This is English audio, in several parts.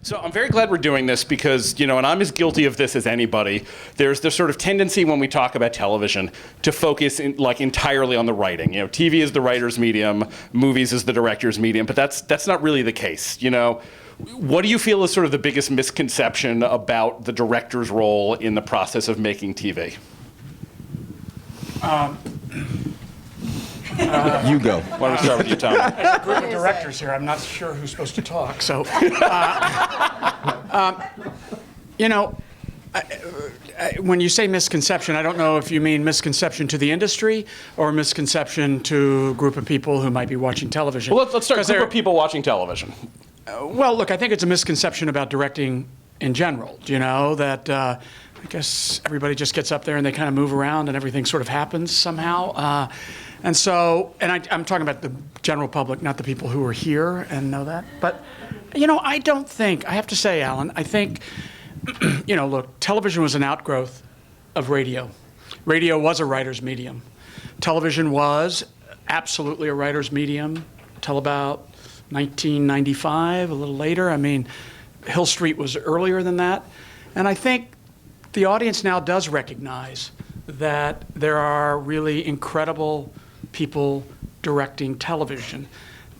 So I'm very glad we're doing this because, and I'm as guilty of this as anybody. There's this sort of tendency when we talk about television to focus entirely on the writing. TV is the writer's medium, movies is the director's medium, but that's not really the case. What do you feel is sort of the biggest misconception about the director's role in the process of making TV? You go. Why don't we start with you, Tom? There's a group of directors here. I'm not sure who's supposed to talk. So, when you say misconception, I don't know if you mean misconception to the industry or misconception to a group of people who might be watching television. Well, let's start with a group of people watching television. Well, look, I think it's a misconception about directing in general. That I guess everybody just gets up there and they kind of move around and everything sort of happens somehow. I'm talking about the general public, not the people who are here and know that. But, I don't think, I have to say, Alan, I think, look, television was an outgrowth of radio. Radio was a writer's medium. Television was absolutely a writer's medium till about 1995, a little later. I mean, Hill Street was earlier than that. And I think the audience now does recognize that there are really incredible people directing television.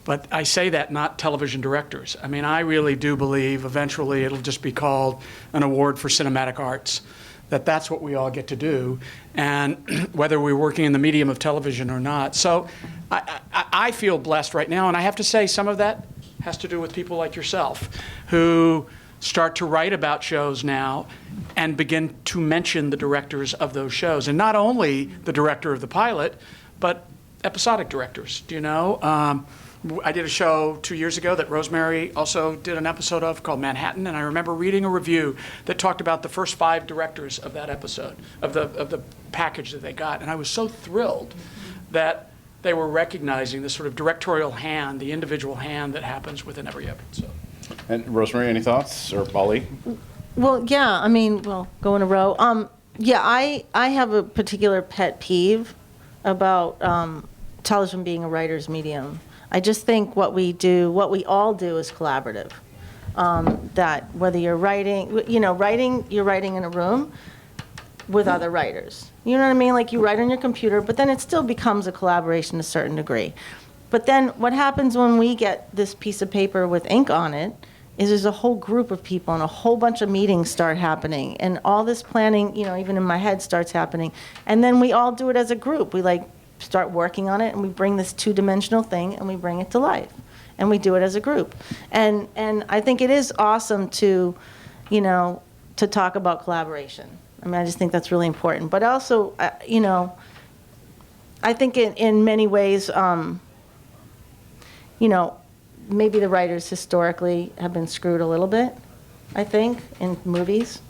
But I say that not television directors. I mean, I really do believe eventually it'll just be called an award for cinematic arts, that's what we all get to do, and whether we're working in the medium of television or not. So I feel blessed right now, and I have to say some of that has to do with people like yourself who start to write about shows now and begin to mention the directors of those shows. And not only the director of the pilot, but episodic directors. I did a show 2 years ago that Rosemary also did an episode of called Manhattan, and I remember reading a review that talked about the first 5 directors of that episode, of the package that they got. And I was so thrilled that they were recognizing the sort of directorial hand, the individual hand that happens within every episode. And Rosemary, any thoughts? Or Bali? Well, yeah, go in a row. I have a particular pet peeve about television being a writer's medium. I just think what we all do is collaborative. That whether you're writing, you're writing in a room with other writers. You know what I mean? Like you write on your computer, but then it still becomes a collaboration to a certain degree. But then what happens when we get this piece of paper with ink on it is there's a whole group of people and a whole bunch of meetings start happening and all this planning, even in my head starts happening. And then we all do it as a group. We start working on it and we bring this 2-dimensional thing and we bring it to life. And we do it as a group. And I think it is awesome to talk about collaboration. I just think that's really important. But also, I think in many ways, maybe the writers historically have been screwed a little bit, I think, in movies.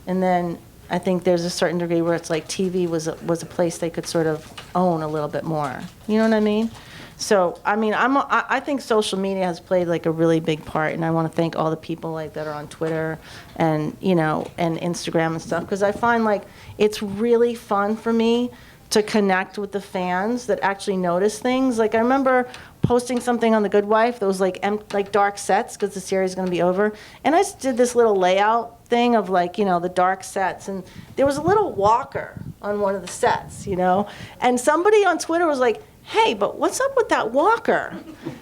And then I think there's a certain degree where it's like TV was a place they could sort of own a little bit more. You know what I mean? So, I think social media has played a really big part, and I want to thank all the people that are on Twitter and, and Instagram and stuff, because I find it's really fun for me to connect with the fans that actually notice things. I remember posting something on The Good Wife that was dark sets because the series is going to be over, and I just did this little layout thing of the dark sets, and there was a little walker on one of the sets, and somebody on Twitter was like, hey, but what's up with that walker?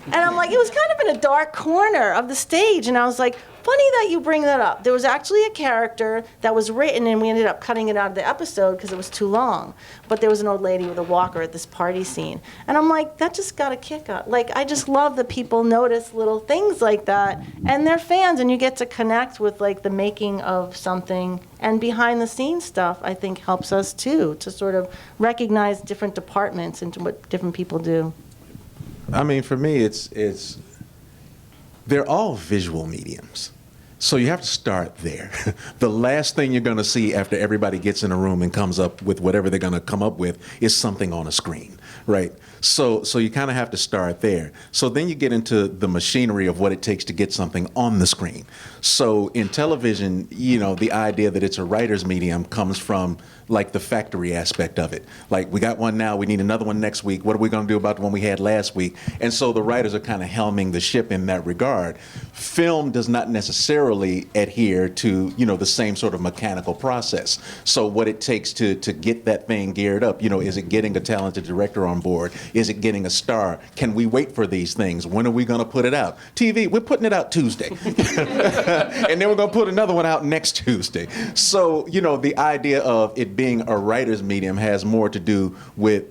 And I'm like, it was kind of in a dark corner of the stage, and I was like, funny that you bring that up. There was actually a character that was written, and we ended up cutting it out of the episode because it was too long. But there was an old lady with a walker at this party scene. And I'm like, that just got a kick out. I just love that people notice little things like that, and they're fans, and you get to connect with, the making of something. And behind-the-scenes stuff, I think, helps us, too, to sort of recognize different departments and what different people do. For me, they're all visual mediums. So you have to start there. The last thing you're going to see after everybody gets in a room and comes up with whatever they're going to come up with is something on a screen, right? So you kind of have to start there. So then you get into the machinery of what it takes to get something on the screen. So in television, the idea that it's a writer's medium comes from like the factory aspect of it. Like, we got one now, we need another one next week. What are we going to do about the one we had last week? And so the writers are kind of helming the ship in that regard. Film does not necessarily adhere to, the same sort of mechanical process. So what it takes to get that thing geared up, is it getting a talented director on board? Is it getting a star? Can we wait for these things? When are we going to put it out? TV, we're putting it out Tuesday. And then we're going to put another one out next Tuesday. So, the idea of it being a writer's medium has more to do with,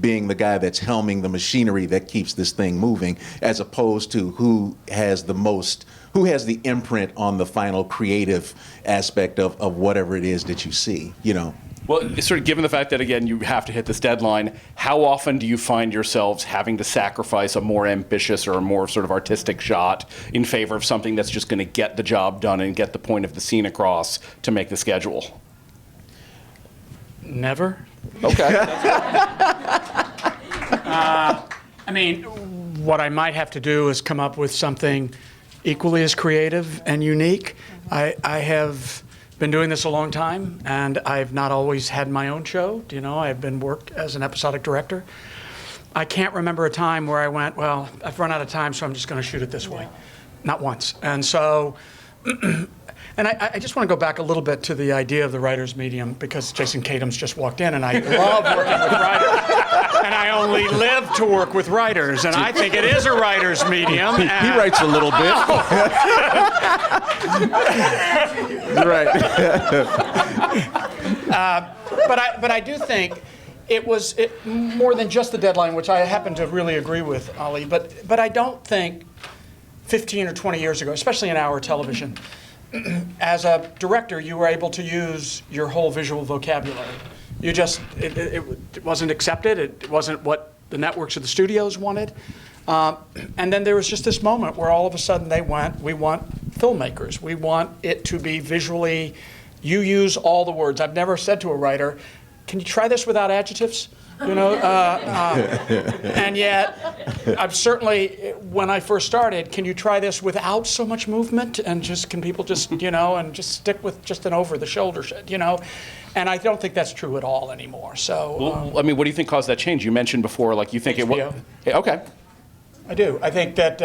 being the guy that's helming the machinery that keeps this thing moving, as opposed to who has the imprint on the final creative aspect of whatever it is that you see, Well, sort of given the fact that, again, you have to hit this deadline, how often do you find yourselves having to sacrifice a more ambitious or a more sort of artistic shot in favor of something that's just going to get the job done and get the point of the scene across to make the schedule? Never. Okay. I mean, what I might have to do is come up with something equally as creative and unique. I have been doing this a long time, and I've not always had my own show. I've been worked as an episodic director. I can't remember a time where I went, well, I've run out of time, so I'm just going to shoot it this way. Not once. And so, and I just want to go back a little bit to the idea of the writer's medium, because Jason Kadam's just walked in, and I love working with writers. And I only live to work with writers, and I think it is a writer's medium. He writes a little bit. Right. But I do think it was more than just the deadline, which I happen to really agree with, Ali. But I don't think 15 or 20 years ago, especially in our television, as a director, you were able to use your whole visual vocabulary. You just, it wasn't accepted. It wasn't what the networks or the studios wanted. And then there was just this moment where all of a sudden we want filmmakers. We want it to be visually, you use all the words. I've never said to a writer, can you try this without adjectives? And yet, I've certainly, when I first started, can you try this without so much movement? And can people just, and just stick with just an over-the-shoulder shit, And I don't think that's true at all anymore. So, what do you think caused that change? You mentioned before, like, you think HBO. Okay. I do. I think that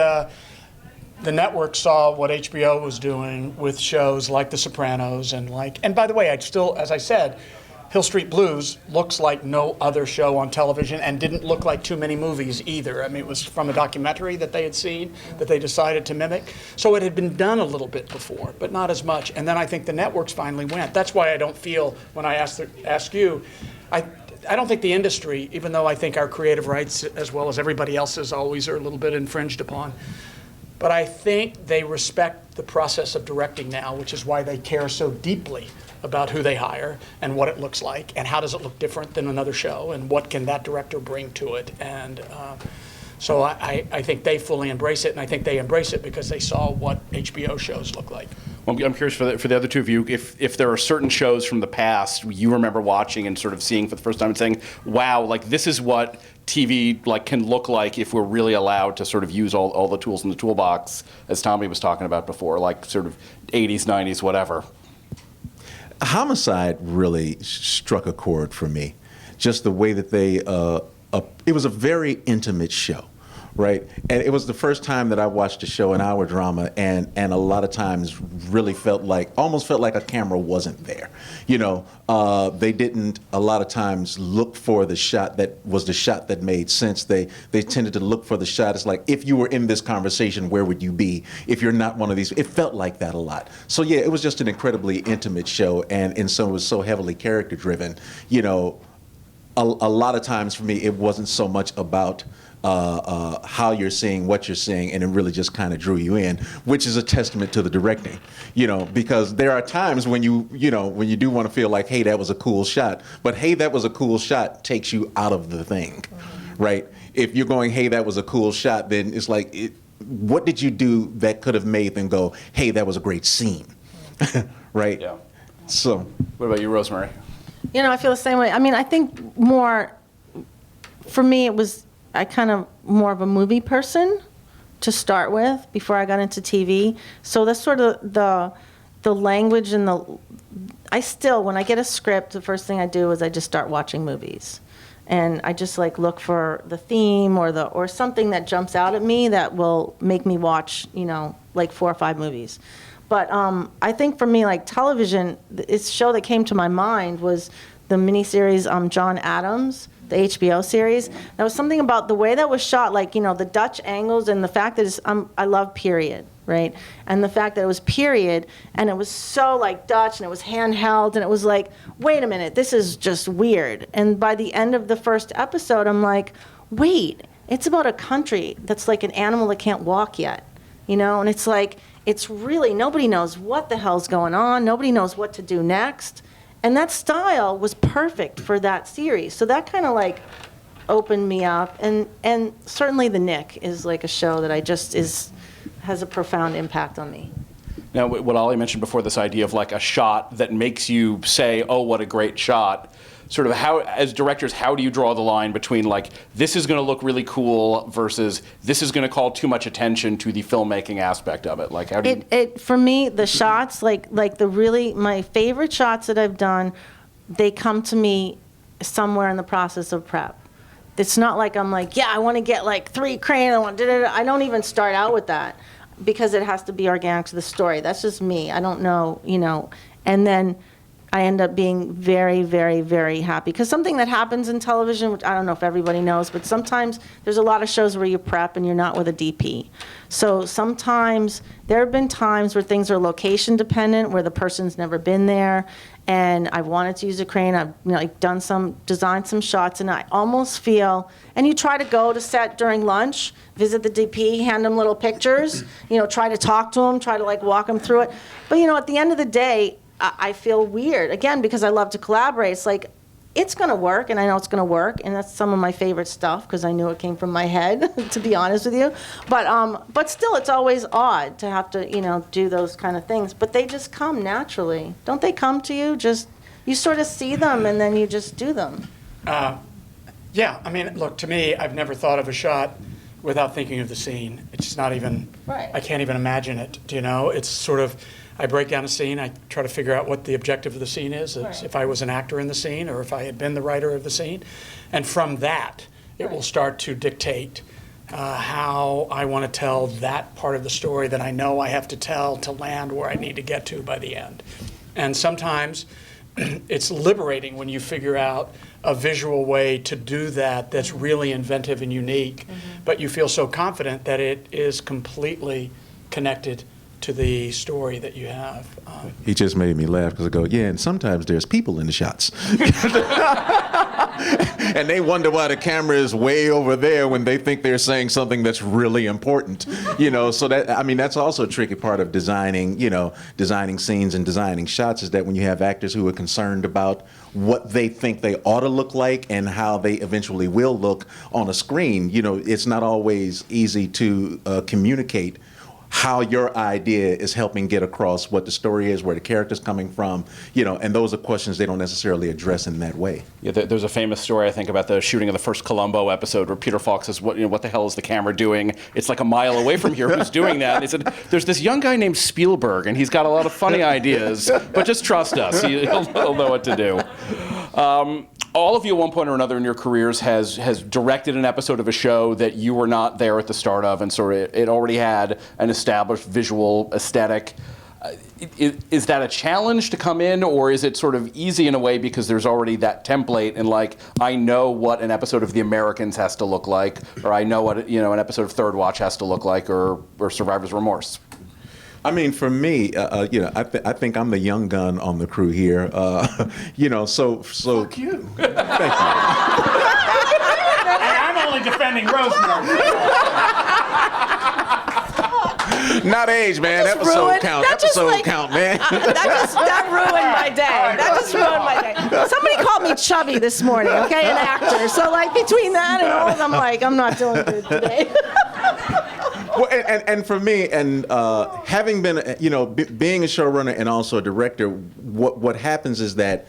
the network saw what HBO was doing with shows like The Sopranos and by the way, as I said, Hill Street Blues looks like no other show on television and didn't look like too many movies either. I mean, it was from a documentary that they had seen that they decided to mimic. So it had been done a little bit before, but not as much. And then I think the networks finally went. That's why I don't feel, when I ask you, I don't think the industry, even though I think our creative rights, as well as everybody else's, always are a little bit infringed upon, but I think they respect the process of directing now, which is why they care so deeply about who they hire and what it looks like and how does it look different than another show and what can that director bring to it. And so I think they fully embrace it, and I think they embrace it because they saw what HBO shows look like. Well, I'm curious for the other two of you, if there are certain shows from the past you remember watching and sort of seeing for the first time and saying, wow, like this is what TV can look like if we're really allowed to sort of use all the tools in the toolbox, as Tommy was talking about before, like sort of 80s, 90s, whatever. Homicide really struck a chord for me. Just the way that it was a very intimate show, right? And it was the first time that I watched a show, an hour drama, and a lot of times really almost felt like a camera wasn't there. They didn't a lot of times look for the shot that was the shot that made sense. They tended to look for the shot. It's like, if you were in this conversation, where would you be? If you're not one of these, it felt like that a lot. So yeah, it was just an incredibly intimate show, and so it was so heavily character driven. A lot of times for me, it wasn't so much about how you're seeing what you're seeing, and it really just kind of drew you in, which is a testament to the directing, because there are times when you do want to feel like, hey, that was a cool shot, but hey, that was a cool shot takes you out of the thing, right? If you're going, hey, that was a cool shot, then it's like, what did you do that could have made them go, hey, that was a great scene, right? Yeah. So. What about you, Rosemary? I feel the same way. I mean, I think more for me, I kind of more of a movie person to start with before I got into TV. So that's sort of the language and when I get a script, the first thing I do is I just start watching movies. And I just like look for the theme or something that jumps out at me that will make me watch, like 4 or 5 movies. But I think for me, like television, the show that came to my mind was the miniseries John Adams, the HBO series. There was something about the way that was shot, like, the Dutch angles and the fact that I love period, right? And the fact that it was period and it was so like Dutch and it was handheld and it was like, wait a minute, this is just weird. And by the end of the first episode, I'm like, wait, it's about a country that's like an animal that can't walk yet, And it's like, it's really, nobody knows what the hell's going on. Nobody knows what to do next. And that style was perfect for that series. So that kind of like opened me up. And certainly The Nick is like a show that has a profound impact on me. Now, what Ollie mentioned before, this idea of like a shot that makes you say, oh, what a great shot. Sort of how, as directors, how do you draw the line between like, this is going to look really cool versus this is going to call too much attention to the filmmaking aspect of it? Like, how do you... For me, the shots, like my favorite shots that I've done, they come to me somewhere in the process of prep. It's not like I'm like, yeah, I want to get like 3 cranes, I don't even start out with that because it has to be organic to the story. That's just me. I don't know, and then I end up being very, very, very happy. Because something that happens in television, which I don't know if everybody knows, but sometimes there's a lot of shows where you prep and you're not with a DP. So sometimes there have been times where things are location dependent, where the person's never been there, and I've wanted to use a crane. I've designed some shots, and I almost feel, and you try to go to set during lunch, visit the DP, hand them little pictures, try to talk to them, try to like walk them through it. But at the end of the day, I feel weird, again, because I love to collaborate. It's like, it's going to work, and I know it's going to work, and that's some of my favorite stuff, because I knew it came from my head, to be honest with you. But still, it's always odd to have to, do those kind of things. But they just come naturally. Don't they come to you? You sort of see them, and then you just do them. Yeah, I mean, look, to me, I've never thought of a shot without thinking of the scene. It's just not even, right. I can't even imagine it, It's sort of, I break down a scene, I try to figure out what the objective of the scene is, right. If I was an actor in the scene or if I had been the writer of the scene. And from that, it will start to dictate how I want to tell that part of the story that I know I have to tell to land where I need to get to by the end. And sometimes it's liberating when you figure out a visual way to do that that's really inventive and unique, but you feel so confident that it is completely connected to the story that you have. He just made me laugh because I go, yeah, and sometimes there's people in the shots. And they wonder why the camera is way over there when they think they're saying something that's really important. So that's also a tricky part of designing, designing scenes and designing shots, is that when you have actors who are concerned about what they think they ought to look like and how they eventually will look on a screen, it's not always easy to communicate how your idea is helping get across what the story is, where the character's coming from, and those are questions they don't necessarily address in that way. Yeah, there's a famous story, I think, about the shooting of the first Columbo episode where Peter Falk says, what the hell is the camera doing? It's like a mile away from here. Who's doing that? And he said, there's this young guy named Spielberg, and he's got a lot of funny ideas, but just trust us. He'll know what to do. All of you at one point or another in your careers has directed an episode of a show that you were not there at the start of, and so it already had an established visual aesthetic. Is that a challenge to come in, or is it sort of easy in a way because there's already that template and like, I know what an episode of The Americans has to look like, or I know what an episode of Third Watch has to look like, or Survivor's Remorse? I mean, for me, I think I'm the young gun on the crew here. So. Fuck you. Thank you. And I'm only defending Rosemary. Not age, man. Episode count, man. That ruined my day. That just ruined my day. Somebody called me chubby this morning, okay, an actor. So like between that and all, I'm like, I'm not doing good today. Well, and for me, and having been, being a showrunner and also a director, what happens is that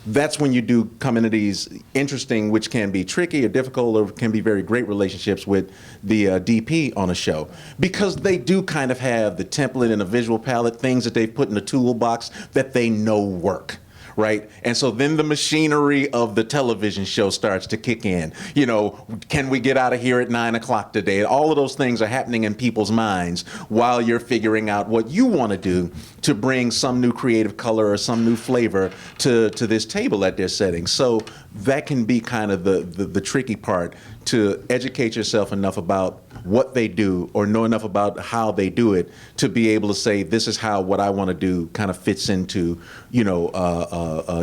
that's when you do come into these interesting, which can be tricky or difficult or can be very great relationships with the DP on a show, because they do kind of have the template and a visual palette, things that they've put in the toolbox that they know work. Right? And so then the machinery of the television show starts to kick in. You know, can we get out of here at 9 o'clock today? All of those things are happening in people's minds while you're figuring out what you want to do to bring some new creative color or some new flavor to this table that they're setting. So that can be kind of the tricky part, to educate yourself enough about what they do or know enough about how they do it to be able to say, this is how what I want to do kind of fits into, you know,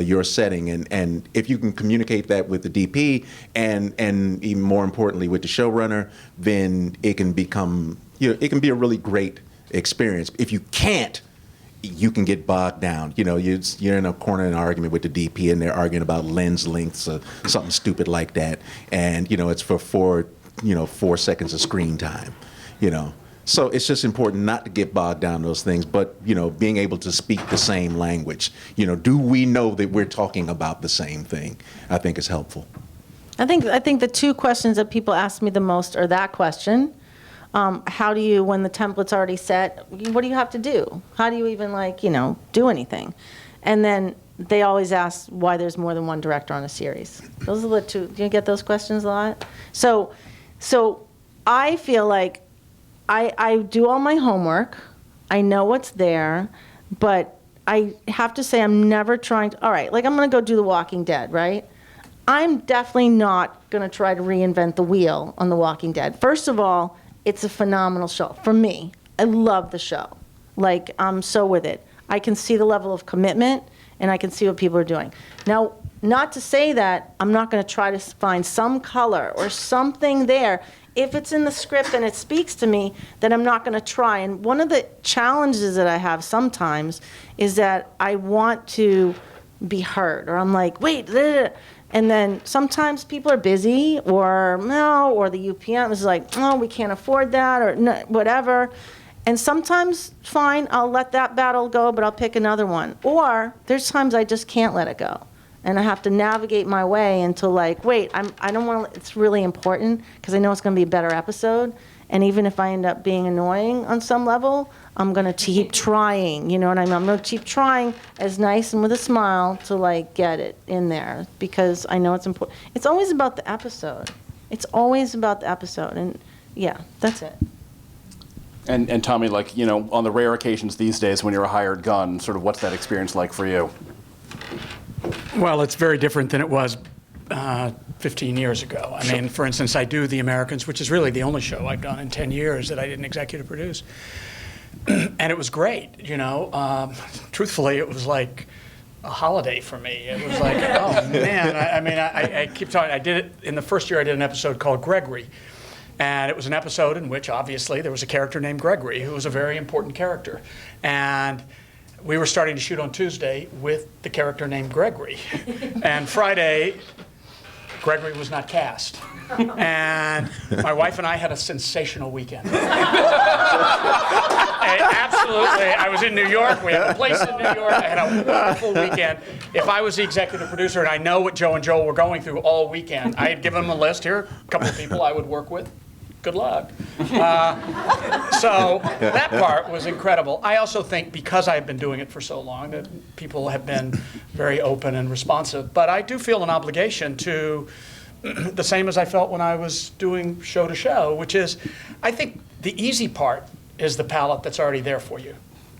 your setting. And if you can communicate that with the DP and even more importantly with the showrunner, then it can become, you know, it can be a really great experience. If you can't, you can get bogged down. You know, you're in a corner in an argument with the DP and they're arguing about lens lengths or something stupid like that. And, you know, it's for 4 seconds of screen time, you know. So it's just important not to get bogged down in those things, but, you know, being able to speak the same language. You know, do we know that we're talking about the same thing? I think is helpful. I think the two questions that people ask me the most are that question. How do you, when the template's already set, what do you have to do? How do you even, like, you know, do anything? And then they always ask why there's more than one director on a series. Those are the two. Do you get those questions a lot? So I feel like I do all my homework. I know what's there, but I have to say I'm never trying to, all right, like I'm going to go do The Walking Dead, right? I'm definitely not going to try to reinvent the wheel on The Walking Dead. First of all, it's a phenomenal show. For me, I love the show. Like, I'm so with it. I can see the level of commitment, and I can see what people are doing. Now, not to say that I'm not going to try to find some color or something there. If it's in the script and it speaks to me, then I'm not going to try. And one of the challenges that I have sometimes is that I want to be heard, or I'm like, wait, blah, blah, blah. And then sometimes people are busy, or no, or the UPM is like, oh, we can't afford that, or no, whatever. And sometimes, fine, I'll let that battle go, but I'll pick another one. Or there's times I just can't let it go. And I have to navigate my way into, like, wait, I don't want to, it's really important because I know it's going to be a better episode. And even if I end up being annoying on some level, I'm going to keep trying, you know what I mean? I'm going to keep trying as nice and with a smile to, like, get it in there because I know it's important. It's always about the episode. It's always about the episode. And, yeah, that's it. And Tommy, like, you know, on the rare occasions these days when you're a hired gun, sort of what's that experience like for you? Well, it's very different than it was 15 years ago. I mean, for instance, I do The Americans, which is really the only show I've done in 10 years that I didn't executive produce. And it was great, you know. Truthfully, it was like a holiday for me. It was like, oh, man. I keep talking. I did it in the first year. I did an episode called Gregory. And it was an episode in which, obviously, there was a character named Gregory, who was a very important character. And we were starting to shoot on Tuesday with the character named Gregory. And Friday, Gregory was not cast. And my wife and I had a sensational weekend. Absolutely. I was in New York. We had a place in New York. I had a wonderful weekend. If I was the executive producer and I know what Joe and Joel were going through all weekend, I had given them a list. Here, a couple of people I would work with. Good luck. So that part was incredible. I also think because I've been doing it for so long that people have been very open and responsive. But I do feel an obligation to the same as I felt when I was doing show to show, which is I think the easy part is the palette that's already there for you.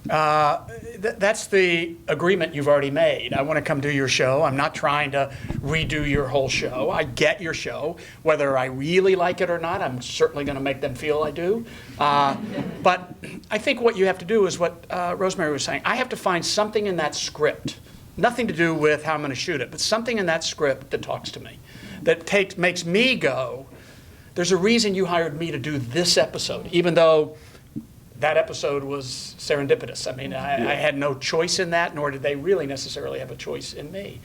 That's the agreement you've already made. I want to come do your show. I'm not trying to redo your whole show. I get your show. Whether I really like it or not, I'm certainly going to make them feel I do. But I think what you have to do is what Rosemary was saying. I have to find something in that script, nothing to do with how I'm going to shoot it, but something in that script that talks to me, that makes me go, there's a reason you hired me to do this episode, even though that episode was serendipitous. I mean, I had no choice in that, nor did they really necessarily have a choice in me.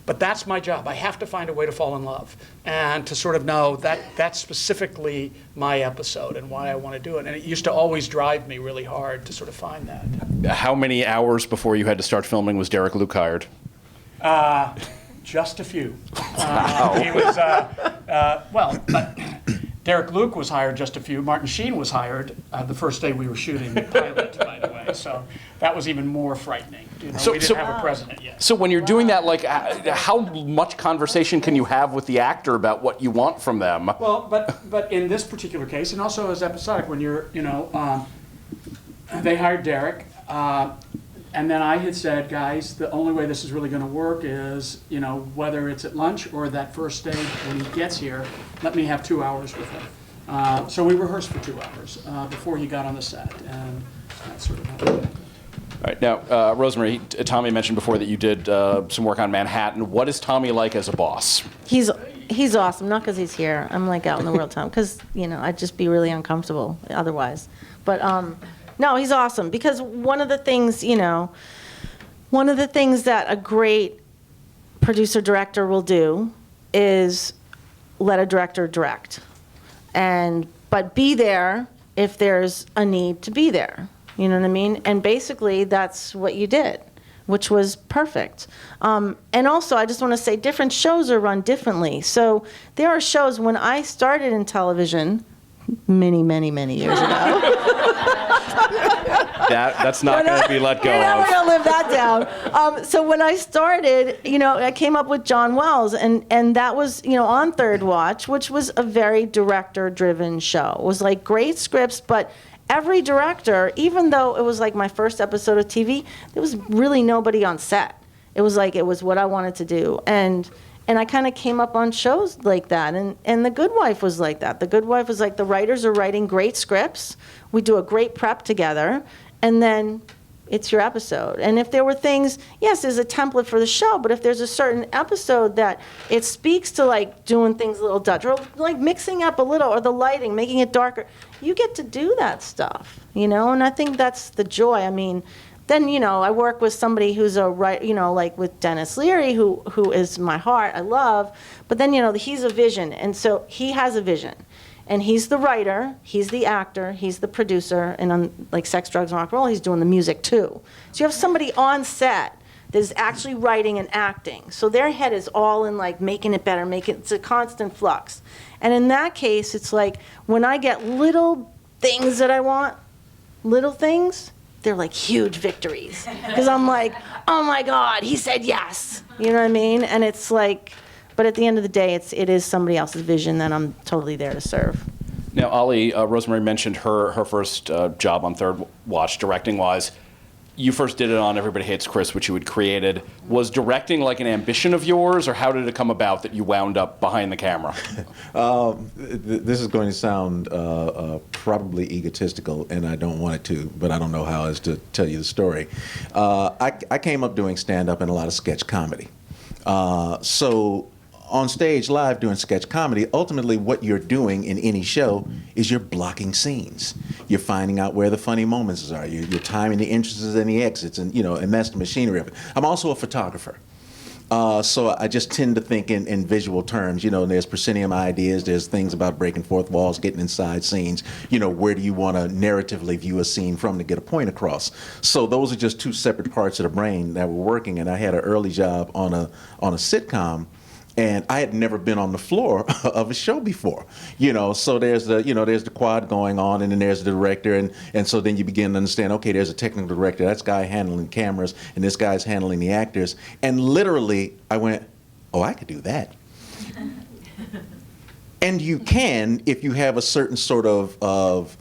But that's my job. I have to find a way to fall in love and to sort of know that that's specifically my episode and why I want to do it. And it used to always drive me really hard to sort of find that. How many hours before you had to start filming was Derek Luke hired? Just a few. He was, but Derek Luke was hired just a few. Martin Sheen was hired the first day we were shooting the pilot, by the way. So that was even more frightening. You know, we didn't have a president yet. So when you're doing that, like, how much conversation can you have with the actor about what you want from them? Well, but in this particular case, and also as episodic, when you're, they hired Derek, and then I had said, guys, the only way this is really going to work is, whether it's at lunch or that first day when he gets here, let me have 2 hours with him. So we rehearsed for 2 hours before he got on the set, and that's sort of how it went. All right, now, Rosemary, Tommy mentioned before that you did some work on Manhattan. What is Tommy like as a boss? He's awesome, not because he's here. I'm like out in the world time, because, I'd just be really uncomfortable otherwise. But, no, he's awesome, because one of the things that a great producer-director will do is let a director direct. But be there if there's a need to be there. You know what I mean? And basically, that's what you did, which was perfect. And also, I just want to say, different shows are run differently. So there are shows, when I started in television, many, many, many years ago. That's not going to be let go You're never of. going to live that down. So when I started, I came up with John Wells, and that was, on Third Watch, which was a very director-driven show. It was like great scripts, but every director, even though it was like my first episode of TV, there was really nobody on set. It was like, it was what I wanted to do. And I kind of came up on shows like that. And The Good Wife was like that. The Good Wife was like, the writers are writing great scripts. We do a great prep together. And then it's your episode. And if there were things, yes, there's a template for the show, but if there's a certain episode that it speaks to, like doing things a little Dutch, or like mixing up a little, or the lighting, making it darker, you get to do that stuff, and I think that's the joy. I mean, then, I work with somebody who's a like with Dennis Leary, who is my heart, I love, but then, he's a vision, and so he has a vision. And he's the writer, he's the actor, he's the producer, and on like Sex, Drugs, and Rock and Roll, he's doing the music too. So you have somebody on set that is actually writing and acting. So their head is all in like making it better, it's a constant flux. And in that case, it's like when I get little things that I want, little things, they're like huge victories. Because I'm like, oh my God, he said yes. You know what I mean? And it's like, but at the end of the day, it is somebody else's vision that I'm totally there to serve. Now, Ollie, Rosemary mentioned her first job on Third Watch, directing-wise. You first did it on Everybody Hates Chris, which you had created. Was directing like an ambition of yours, or how did it come about that you wound up behind the camera? This is going to sound probably egotistical, and I don't want it to, but I don't know how else to tell you the story. I came up doing stand-up and a lot of sketch comedy. So on stage live doing sketch comedy, ultimately what you're doing in any show is you're blocking scenes. You're finding out where the funny moments are. You're timing the entrances and the exits, and and that's the machinery of it. I'm also a photographer. So I just tend to think in visual terms. There's proscenium ideas, there's things about breaking fourth walls, getting inside scenes. Where do you want to narratively view a scene from to get a point across? So those are just two separate parts of the brain that were working, and I had an early job on a sitcom. And I had never been on the floor of a show before, So there's the quad going on, and then there's the director, and so then you begin to understand. Okay, there's a technical director. That's guy handling cameras, and this guy's handling the actors. And literally, I went, oh, I could do that. And you can if you have a certain sort of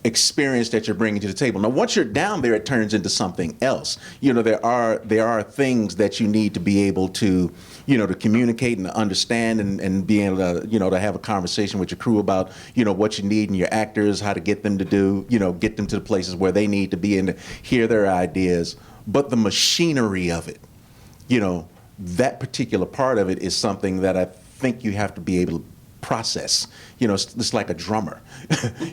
experience that you're bringing to the table. Now, once you're down there, it turns into something else. There are things that you need to be able to, to communicate and to understand and be able to, to have a conversation with your crew about, what you need and your actors, how to get them to do, get them to the places where they need to be and to hear their ideas. But the machinery of it, that particular part of it is something that I think you have to be able to process. It's like a drummer.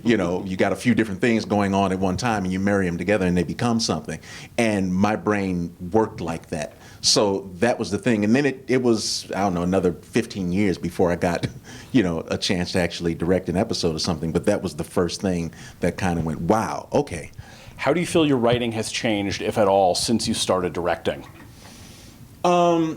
You got a few different things going on at one time, and you marry them together and they become something. And my brain worked like that. So that was the thing. And then it was, I don't know, another 15 years before I got, a chance to actually direct an episode or something. But that was the first thing that kind of went, wow, okay. How do you feel your writing has changed, if at all, since you started directing? I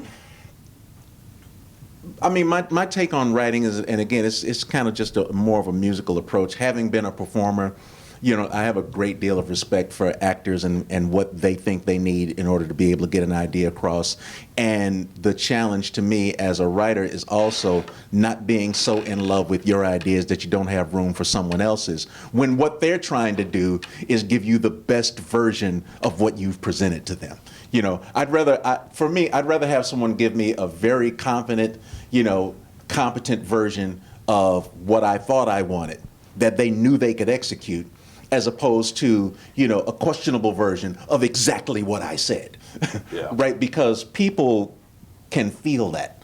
mean, my take on writing is, and again, it's kind of just more of a musical approach. Having been a performer, I have a great deal of respect for actors and what they think they need in order to be able to get an idea across. And the challenge to me as a writer is also not being so in love with your ideas that you don't have room for someone else's, when what they're trying to do is give you the best version of what you've presented to them. I'd rather have someone give me a very confident, competent version of what I thought I wanted, that they knew they could execute, as opposed to, a questionable version of exactly what I said. Yeah. Right? Because people can feel that.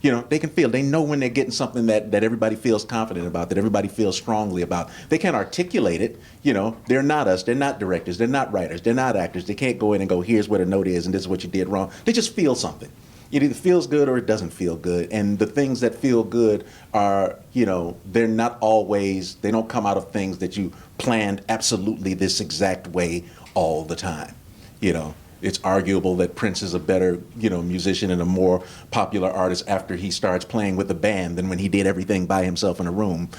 They know when they're getting something that everybody feels confident about, that everybody feels strongly about. They can't articulate it. They're not us. They're not directors. They're not writers. They're not actors. They can't go in and go, here's what a note is and this is what you did wrong. They just feel something. It either feels good or it doesn't feel good. And the things that feel good are, they're not always, they don't come out of things that you planned absolutely this exact way all the time. It's arguable that Prince is a better, musician and a more popular artist after he starts playing with the band than when he did everything by himself in a room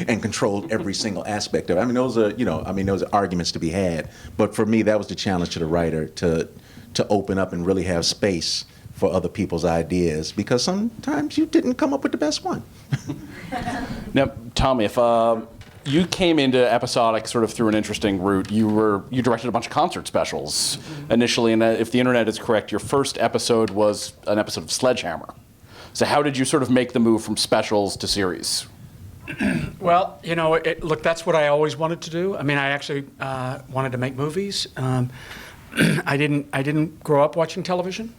and controlled every single aspect of it. I mean, those are arguments to be had. But for me, that was the challenge to the writer, to open up and really have space for other people's ideas, because sometimes you didn't come up with the best one. Now, Tommy, if you came into episodic sort of through an interesting route, you directed a bunch of concert specials initially, and if the internet is correct, your first episode was an episode of Sledgehammer. So how did you sort of make the move from specials to series? Well, look, that's what I always wanted to do. I mean, I actually wanted to make movies. I didn't grow up watching television.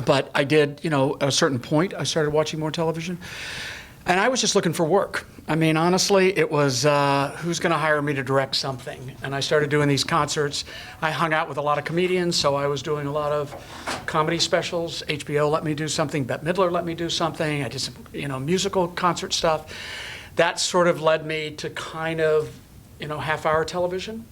But I did, at a certain point, I started watching more television. And I was just looking for work. I mean, honestly, it was who's going to hire me to direct something? And I started doing these concerts. I hung out with a lot of comedians, so I was doing a lot of comedy specials. HBO let me do something. Bette Midler let me do something. I did some, musical concert stuff. That sort of led me to kind of, half-hour television,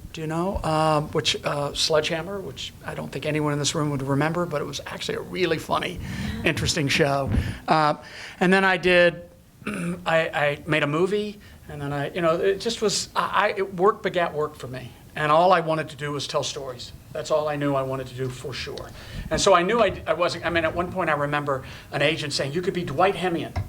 which Sledgehammer, which I don't think anyone in this room would remember, but it was actually a really funny, interesting show. And then I made a movie, and then it just was, work begat work for me. And all I wanted to do was tell stories. That's all I knew I wanted to do for sure. And so I knew I wasn't, at one point I remember an agent saying, you could be Dwight Hemian.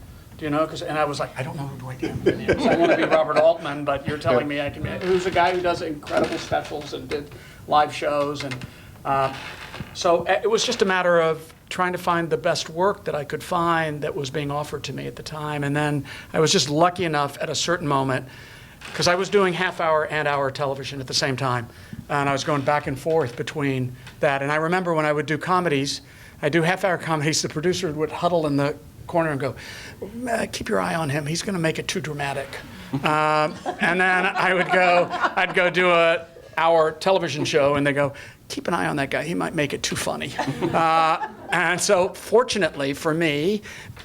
And I was like, I don't know who Dwight Hemian is. I want to be Robert Altman, but you're telling me I can be, who's a guy who does incredible specials and did live shows. And so it was just a matter of trying to find the best work that I could find that was being offered to me at the time. And then I was just lucky enough at a certain moment, because I was doing half-hour and hour television at the same time. And I was going back and forth between that. And I remember when I would do comedies, I do half-hour comedies, the producer would huddle in the corner and go, keep your eye on him. He's going to make it too dramatic. And then I'd go do a hour television show, and they go, keep an eye on that guy. He might make it too funny. And so fortunately for me,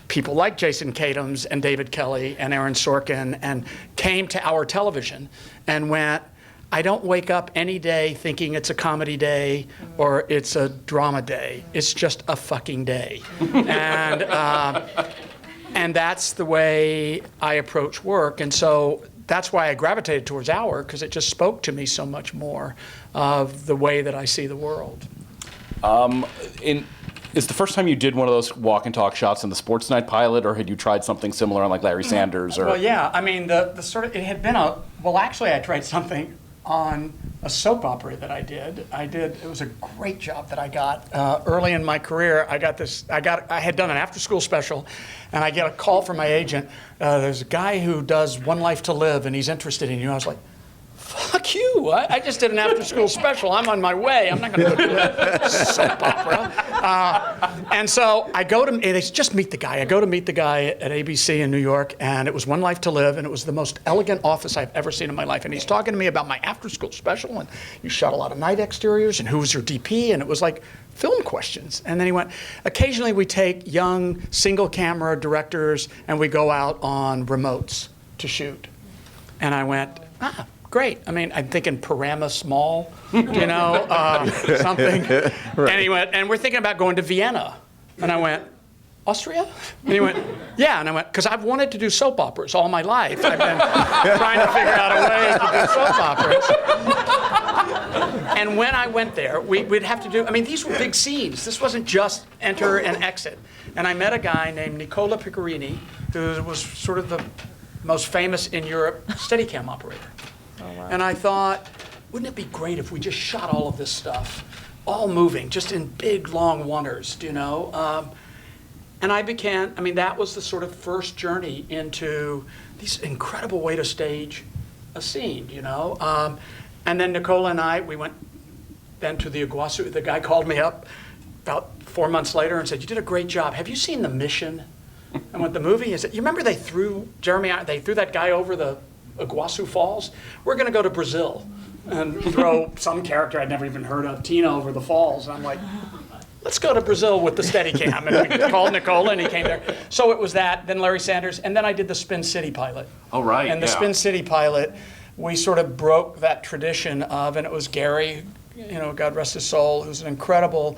people like Jason Katims and David Kelly and Aaron Sorkin and came to our television and went, I don't wake up any day thinking it's a comedy day or it's a drama day. It's just a fucking day. And that's the way I approach work. And so that's why I gravitated towards Hour, because it just spoke to me so much more of the way that I see the world. Is the first time you did one of those walk and talk shots in the Sports Night pilot, or had you tried something similar on like Larry Sanders? Or? Well, yeah. I mean, the sort of, it had been actually I tried something on a soap opera that I did. It was a great job that I got early in my career. I had done an after-school special, and I get a call from my agent. There's a guy who does One Life to Live, and he's interested in you. I was like, fuck you. I just did an after-school special. I'm on my way. I'm not going to go do a soap opera. And so I go to, and it's just meet the guy. I go to meet the guy at ABC in New York, and it was One Life to Live, and it was the most elegant office I've ever seen in my life. And he's talking to me about my after-school special, and you shot a lot of night exteriors, and who was your DP? And it was like film questions. And then he went, occasionally we take young single-camera directors, and we go out on remotes to shoot. And I went, great. I mean, I'm thinking Paramus Mall, something. Right. And he went, and we're thinking about going to Vienna. And I went, Austria? And he went, yeah. And I went, because I've wanted to do soap operas all my life. I've been trying to figure out a way to do soap operas. And when I went there, we'd have to do, I mean, these were big scenes. This wasn't just enter and exit. And I met a guy named Nicola Piccarini, who was sort of the most famous in Europe Steadicam operator. Oh, wow. And I thought, wouldn't it be great if we just shot all of this stuff, all moving, just in big, long oneers, And that was the sort of first journey into this incredible way to stage a scene, And then Nicola and I, we went then to the Iguazu. The guy called me up about 4 months later and said, you did a great job. Have you seen The Mission? And what the movie is, you remember they threw that guy over the Iguazu Falls? We're going to go to Brazil and throw some character I'd never even heard of, Tina, over the falls. And I'm like, let's go to Brazil with the Steadicam. And we called Nicola, and he came there. So it was that, then Larry Sanders, and then I did the Spin City pilot. Oh, right. And the Spin City pilot, we sort of broke that tradition of, and it was Gary, God rest his soul, who's an incredible,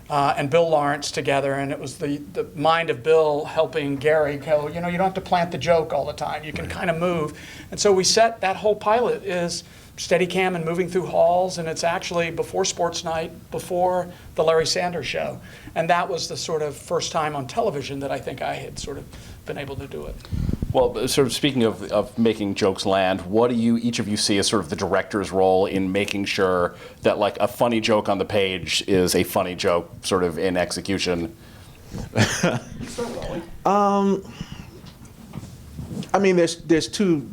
and Bill Lawrence together, and it was the mind of Bill helping Gary go, you don't have to plant the joke all the time. You can kind of move. And so we set that whole pilot is Steadicam and moving through halls, and it's actually before sports night, before the Larry Sanders Show. And that was the sort of first time on television that I think I had sort of been able to do it. Well, sort of speaking of making jokes land, what do each of you see as sort of the director's role in making sure that like a funny joke on the page is a funny joke sort of in execution? There's two.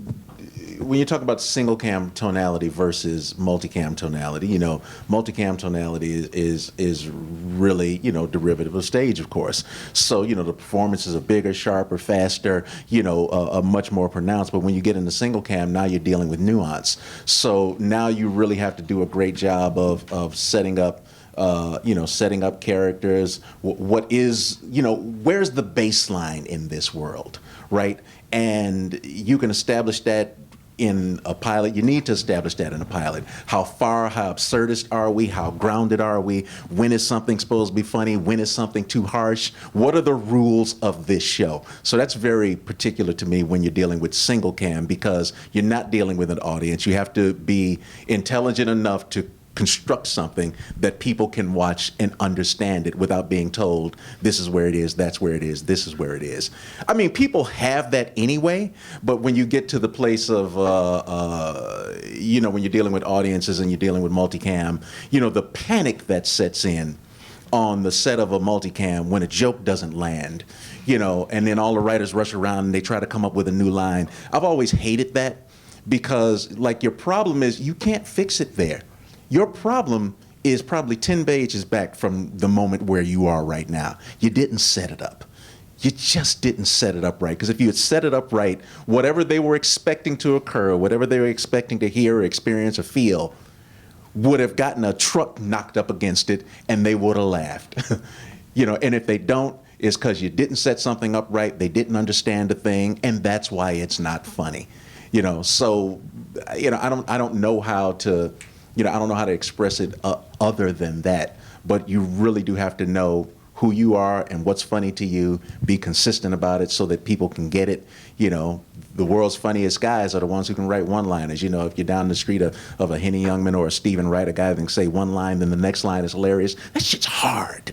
When you talk about single cam tonality versus multicam tonality, multicam tonality is really, derivative of stage, of course. So, the performances are bigger, sharper, faster, much more pronounced. But when you get into single cam, now you're dealing with nuance. So now you really have to do a great job of setting up setting up characters. What is, where's the baseline in this world, right? And you can establish that in a pilot. You need to establish that in a pilot. How absurdist are we? How grounded are we? When is something supposed to be funny? When is something too harsh? What are the rules of this show? So that's very particular to me when you're dealing with single cam, because you're not dealing with an audience. You have to be intelligent enough to construct something that people can watch and understand it without being told, this is where it is, that's where it is, this is where it is. I mean, people have that anyway, but when you get to the place of, when you're dealing with audiences and you're dealing with multicam, the panic that sets in on the set of a multicam when a joke doesn't land, and then all the writers rush around and they try to come up with a new line. I've always hated that, because your problem is you can't fix it there. Your problem is probably 10 pages back from the moment where you are right now. You didn't set it up. You just didn't set it up right. Because if you had set it up right, whatever they were expecting to occur, whatever they were expecting to hear or experience or feel, would have gotten a truck knocked up against it, and they would have laughed. And if they don't, it's because you didn't set something up right, they didn't understand the thing, and that's why it's not funny. So, I don't know how to... I don't know how to express it other than that, but you really do have to know who you are and what's funny to you, be consistent about it so that people can get it. The world's funniest guys are the ones who can write one-liners. If you're down the street of a Henny Youngman or a Stephen Wright, a guy that can say one line, then the next line is hilarious. That shit's hard.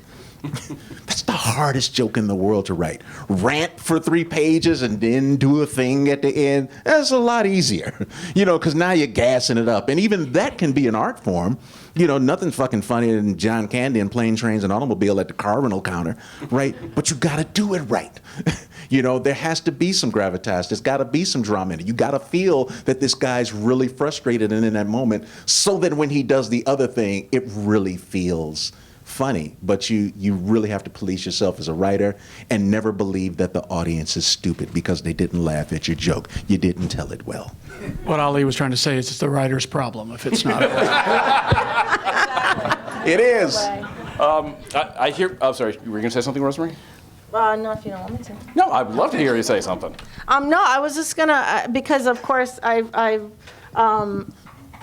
That's the hardest joke in the world to write. Rant for 3 pages and then do a thing at the end. That's a lot easier, because now you're gassing it up. And even that can be an art form. Nothing fucking funnier than John Candy and Plane, Trains, and Automobile at the Cardinal counter, right? But you got to do it right. There has to be some gravitas. There's got to be some drama in it. You got to feel that this guy's really frustrated and in that moment, so that when he does the other thing, it really feels funny. But you really have to police yourself as a writer and never believe that the audience is stupid because they didn't laugh at your joke. You didn't tell it well. What Ali was trying to say is it's the writer's problem if it's not. It is. I hear. Oh, sorry. You were going to say something, Rosemary? No, if you don't want me to. No, I'd love to hear you say something. No, I was just gonna because of course I've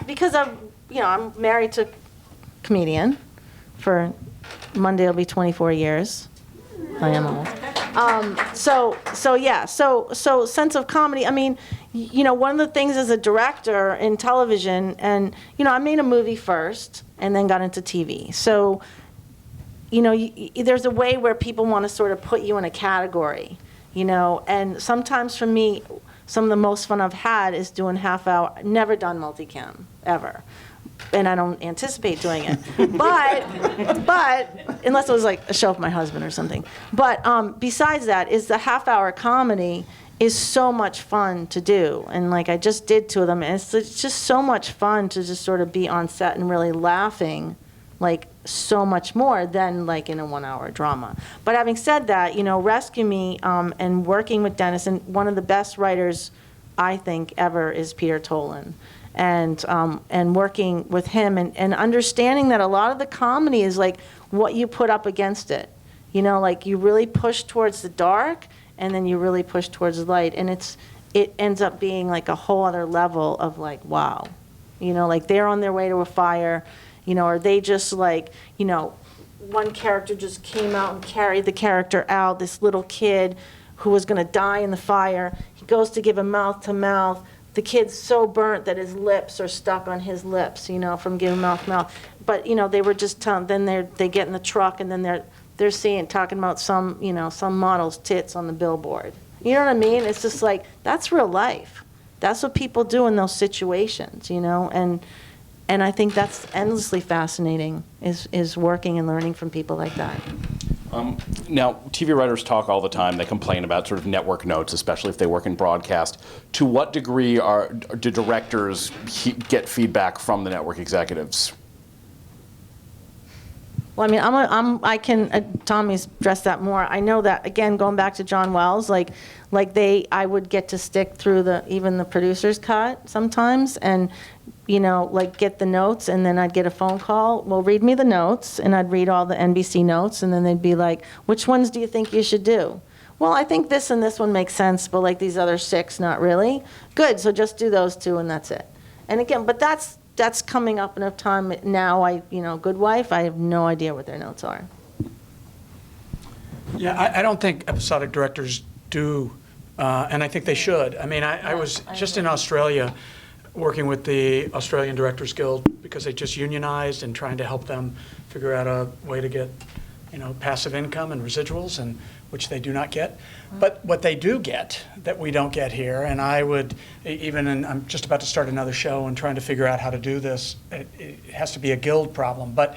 Because I'm married to a comedian for Monday will be 24 years. I am old. So sense of comedy. I mean, one of the things as a director in television, and I made a movie first and then got into TV. So, there's a way where people want to sort of put you in a category, and sometimes for me, some of the most fun I've had is doing half hour. Never done multicam ever. And I don't anticipate doing it, but unless it was like a show with my husband or something. But besides that, is the half-hour comedy is so much fun to do, and like I just did two of them, and it's just so much fun to just sort of be on set and really laughing, like so much more than like in a 1-hour drama. But having said that, Rescue Me and working with Dennis, and one of the best writers I think ever is Peter Tolan. And working with him and understanding that a lot of the comedy is like what you put up against it. Like you really push towards the dark and then you really push towards the light. And it ends up being like a whole other level of like, wow. Like they're on their way to a fire, or they just like, one character just came out and carried the character out, this little kid who was going to die in the fire. He goes to give a mouth-to-mouth. The kid's so burnt that his lips are stuck on his lips, from giving mouth. But, they were just telling, then they get in the truck and then they're talking about some model's tits on the billboard. You know what I mean? It's just like, that's real life. That's what people do in those situations, and I think that's endlessly fascinating is working and learning from people like that. Now, TV writers talk all the time. They complain about sort of network notes, especially if they work in broadcast. To what degree do directors get feedback from the network executives? Well, I can Tommy's addressed that more. I know that, again, going back to John Wells, I would get to stick through even the producer's cut sometimes and, get the notes, and then I'd get a phone call. Well, read me the notes, and I'd read all the NBC notes, and then they'd be like, which ones do you think you should do? Well, I think this and this one makes sense, but like these other 6, not really. Good, so just do those 2, and that's it. And again, but that's coming up enough time now. Good Wife, I have no idea what their notes are. Yeah, I don't think episodic directors do, and I think they should. I was just in Australia working with the Australian Directors Guild because they just unionized and trying to help them figure out a way to get, passive income and residuals, and which they do not get. But what they do get that we don't get here, and I'm just about to start another show and trying to figure out how to do this. It has to be a guild problem, but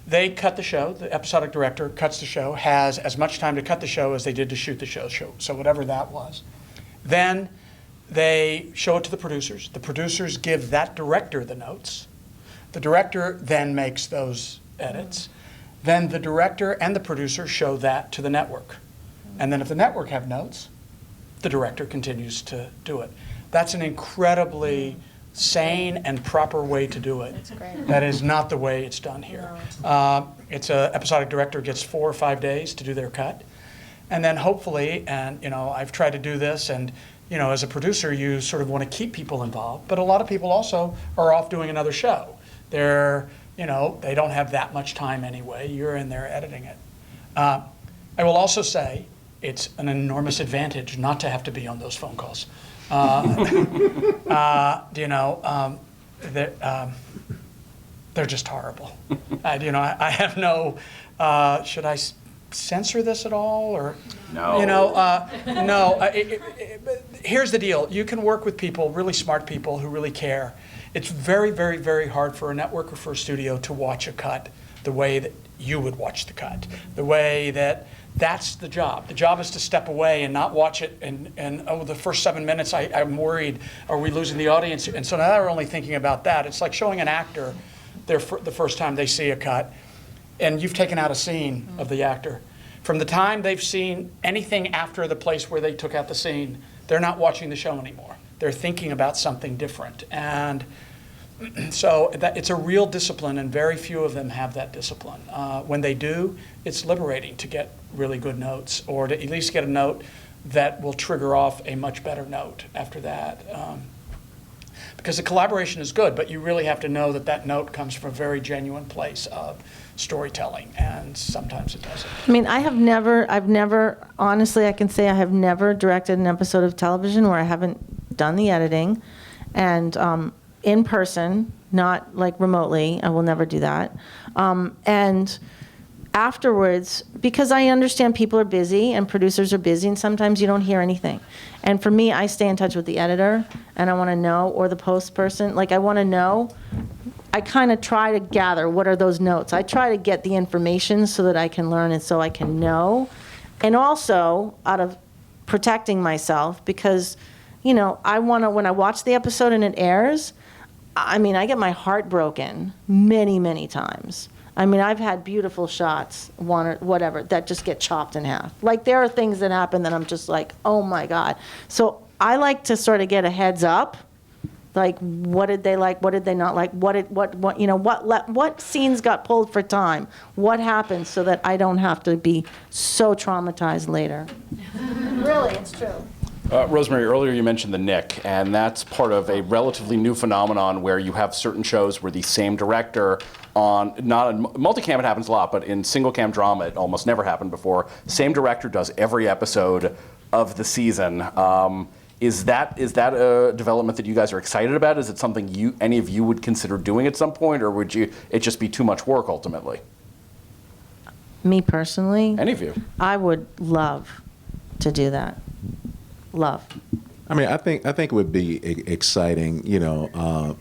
they cut the show. The episodic director cuts the show, has as much time to cut the show as they did to shoot the show. So whatever that was. Then they show it to the producers. The producers give that director the notes. The director then makes those edits. Then the director and the producer show that to the network. And then if the network have notes, the director continues to do it. That's an incredibly sane and proper way to do it. That's great. That is not the way it's done here. It's a episodic director gets 4 or 5 days to do their cut. And then hopefully, and I've tried to do this, and as a producer, you sort of want to keep people involved, but a lot of people also are off doing another show. They don't have that much time anyway. You're in there editing it. I will also say it's an enormous advantage not to have to be on those phone calls. They're just horrible. I have no, should I censor this at all, or No. No. Here's the deal: you can work with people, really smart people who really care. It's very, very, very hard for a network or for a studio to watch a cut the way that you would watch the cut, the way that's the job. The job is to step away and not watch it and the first 7 minutes I'm worried, are we losing the audience? And so now they're only thinking about that. It's like showing an actor the first time they see a cut, and you've taken out a scene of the actor. From the time they've seen anything after the place where they took out the scene, they're not watching the show anymore. They're thinking about something different. And so it's a real discipline, and very few of them have that discipline. When they do, it's liberating to get really good notes, or to at least get a note that will trigger off a much better note after that. Because the collaboration is good, but you really have to know that that note comes from a very genuine place of storytelling, and sometimes it doesn't. I mean, I've never, honestly, I can say I have never directed an episode of television where I haven't done the editing, and in person, not like remotely. I will never do that. And afterwards, because I understand people are busy and producers are busy, and sometimes you don't hear anything. And for me, I stay in touch with the editor, and I want to know, or the post person. Like, I want to know. I kind of try to gather what are those notes. I try to get the information so that I can learn and so I can know. And also, out of protecting myself, because, you know, I want to, when I watch the episode and it airs, I mean, I get my heart broken many, many times. I mean, I've had beautiful shots, one or whatever, that just get chopped in half. Like, there are things that happen that I'm just like, oh my God. So I like to sort of get a heads up. Like, what did they like? What did they not like? What you know, what scenes got pulled for time? What happened, so that I don't have to be so traumatized later? Really, it's true. Rosemary, earlier you mentioned the Nick, and that's part of a relatively new phenomenon where you have certain shows where the same director on, not in multicam it happens a lot, but in single cam drama it almost never happened before. Same director does every episode of the season. Is that a development that you guys are excited about? Is it something any of you would consider doing at some point, or would it just be too much work ultimately? Me personally, Any of you? I would love to do that. Love. I mean, I think it would be exciting, you know.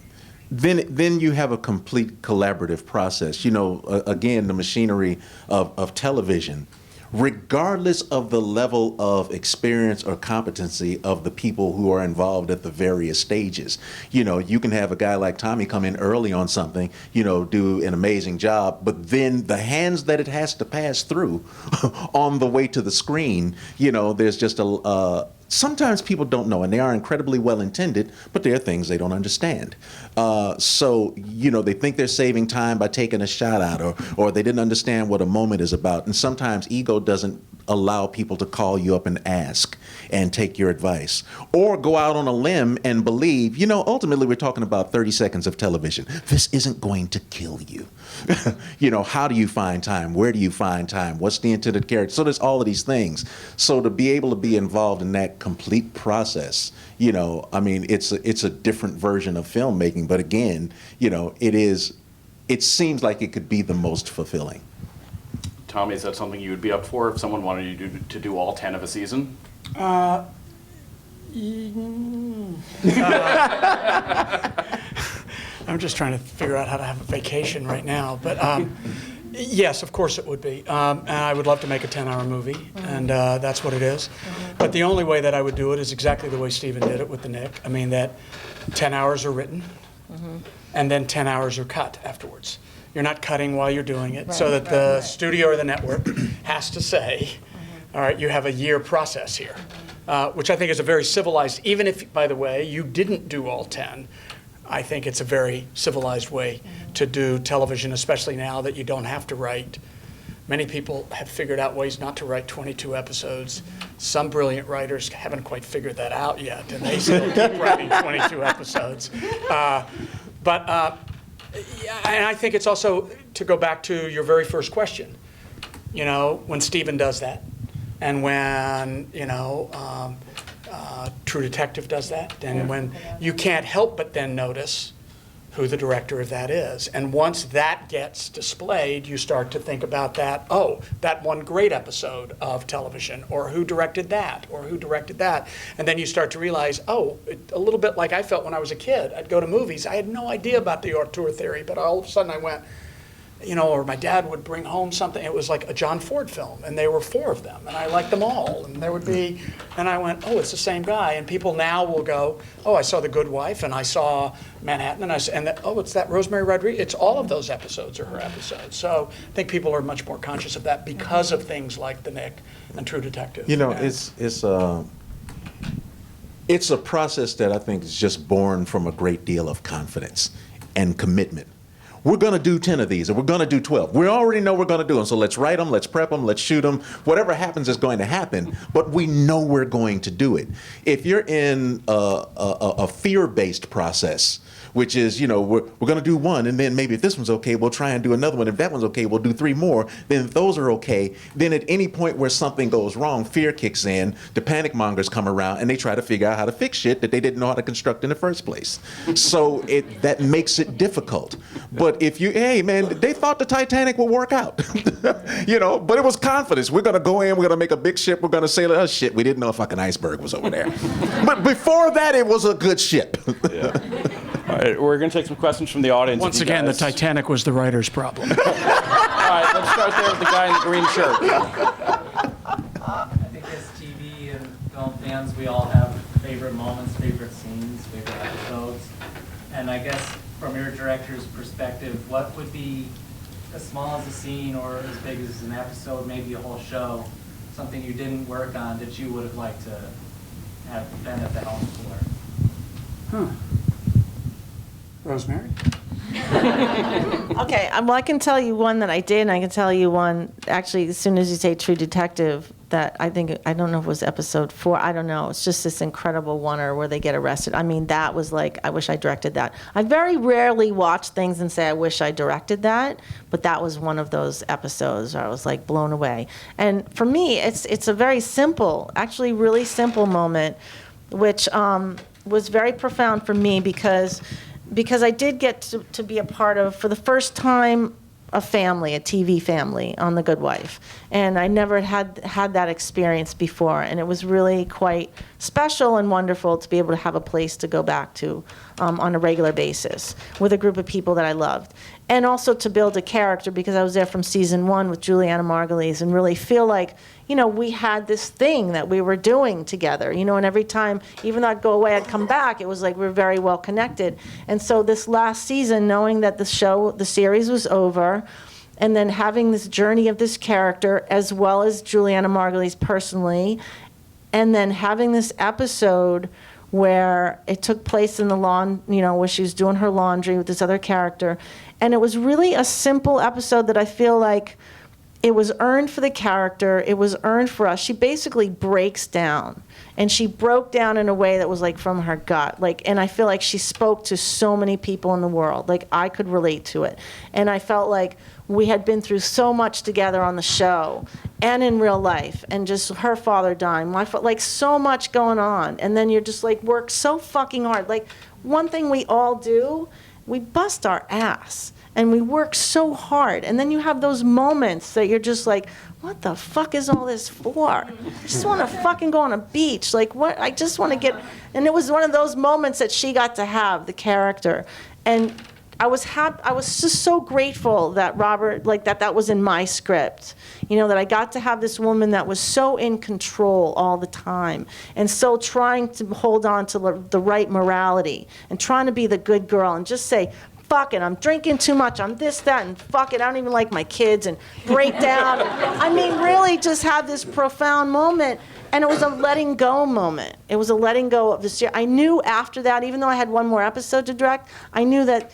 Then you have a complete collaborative process. You know, again, the machinery of television, regardless of the level of experience or competency of the people who are involved at the various stages. You know, you can have a guy like Tommy come in early on something, you know, do an amazing job, but then the hands that it has to pass through on the way to the screen, you know, there's just sometimes people don't know, and they are incredibly well intended, but there are things they don't understand. So, you know, they think they're saving time by taking a shot out, or they didn't understand what a moment is about. And sometimes ego doesn't allow people to call you up and ask and take your advice, or go out on a limb and believe, you know, ultimately we're talking about 30 seconds of television. This isn't going to kill you. You know, how do you find time? Where do you find time? What's the intended character? So there's all of these things. So to be able to be involved in that complete process, you know, I mean, it's a different version of filmmaking, but again, you know, it seems like it could be the most fulfilling. Tommy, is that something you would be up for if someone wanted you to do all 10 of a season? I'm just trying to figure out how to have a vacation right now, but yes, of course it would be. And I would love to make a 10-hour movie, and that's what it is. But the only way that I would do it is exactly the way Stephen did it with the Nick. I mean, that 10 hours are written, and then 10 hours are cut afterwards. You're not cutting while you're doing it, so that the studio or the network has to say, all right, you have a year process here, which I think is a very civilized, even if, by the way, you didn't do all 10, I think it's a very civilized way to do television, especially now that you don't have to write. Many people have figured out ways not to write 22 episodes. Some brilliant writers haven't quite figured that out yet, and they still keep writing 22 episodes. Yeah, and I think it's also, to go back to your very first question, you know, when Stephen does that, and when, you know, True Detective does that, and when you can't help but then notice who the director of that is. And once that gets displayed, you start to think about that, oh, that one great episode of television, or who directed that, or who directed that. And then you start to realize, oh, a little bit like I felt when I was a kid. I'd go to movies. I had no idea about the auteur theory, but all of a sudden I went, you know, or my dad would bring home something. It was like a John Ford film, and there were 4 of them, and I liked them all. And there would be, and I went, oh, it's the same guy. And people now will go, oh, I saw The Good Wife, and I saw Manhattan, oh, it's that Rosemary Rodriguez. It's all of those episodes are her episodes. So I think people are much more conscious of that because of things like The Nick and True Detective. You know, it's a process that I think is just born from a great deal of confidence and commitment. we're going to do 10 of these, or we're going to do 12. We already know we're going to do them, so let's write them, let's prep them, let's shoot them. Whatever happens is going to happen, but we know we're going to do it. If you're in a fear-based process, which is, we're going to do one, and then maybe if this one's okay, we'll try and do another one. If that one's okay, we'll do 3 more. Then if those are okay, then at any point where something goes wrong, fear kicks in, the panic mongers come around, and they try to figure out how to fix shit that they didn't know how to construct in the first place. So that makes it difficult. But if hey man, they thought the Titanic would work out, but it was confidence. We're going to go in, we're going to make a big ship, we're going to sail it. Oh shit, we didn't know a fucking iceberg was over there. But before that, it was a good ship. Yeah. All right, we're going to take some questions from the audience. Once again, the Titanic was the writer's problem. All right, let's start there with the guy in the green shirt. I think as TV and film fans, we all have favorite moments, favorite scenes, favorite episodes. And I guess from your director's perspective, what would be as small as a scene or as big as an episode, maybe a whole show, something you didn't work on that you would have liked to have been at the helm for? Rosemary? Okay, well, I can tell you one that I did, and I can tell you one, actually, as soon as you say True Detective, that I don't know if it was episode 4, I don't know. It's just this incredible one where they get arrested. I mean, that was like, I wish I directed that. I very rarely watch things and say, I wish I directed that, but that was one of those episodes where I was like blown away. And for me, it's a very simple, actually really simple moment, which was very profound for me because I did get to be a part of, for the first time, a family, a TV family on The Good Wife. And I never had that experience before. And it was really quite special and wonderful to be able to have a place to go back to on a regular basis with a group of people that I loved. And also to build a character, because I was there from season 1 with Juliana Margulies and really feel like, we had this thing that we were doing together, and every time, even though I'd go away, I'd come back, it was like we were very well connected. And so this last season, knowing that the series was over, and then having this journey of this character, as well as Juliana Margulies personally, and then having this episode where it took place in the lawn, where she was doing her laundry with this other character. And it was really a simple episode that I feel like it was earned for the character. It was earned for us. She basically breaks down, and she broke down in a way that was like from her gut. And I feel like she spoke to so many people in the world. Like I could relate to it. And I felt like we had been through so much together on the show and in real life, and just her father dying. I felt like so much going on. And then you're just like, work so fucking hard. Like one thing we all do, we bust our ass. And we work so hard. And then you have those moments that you're just like, what the fuck is all this for? I just want to fucking go on a beach. Like, what? I just want to get... And it was one of those moments that she got to have, the character. And I was just so grateful that Robert, that was in my script. That I got to have this woman that was so in control all the time. And so trying to hold on to the right morality. And trying to be the good girl. And just say, fuck it, I'm drinking too much, I'm this, that, and fuck it, I don't even like my kids, and break down. I mean, really just have this profound moment. And it was a letting go moment. It was a letting go of this year. I knew after that, even though I had one more episode to direct, I knew that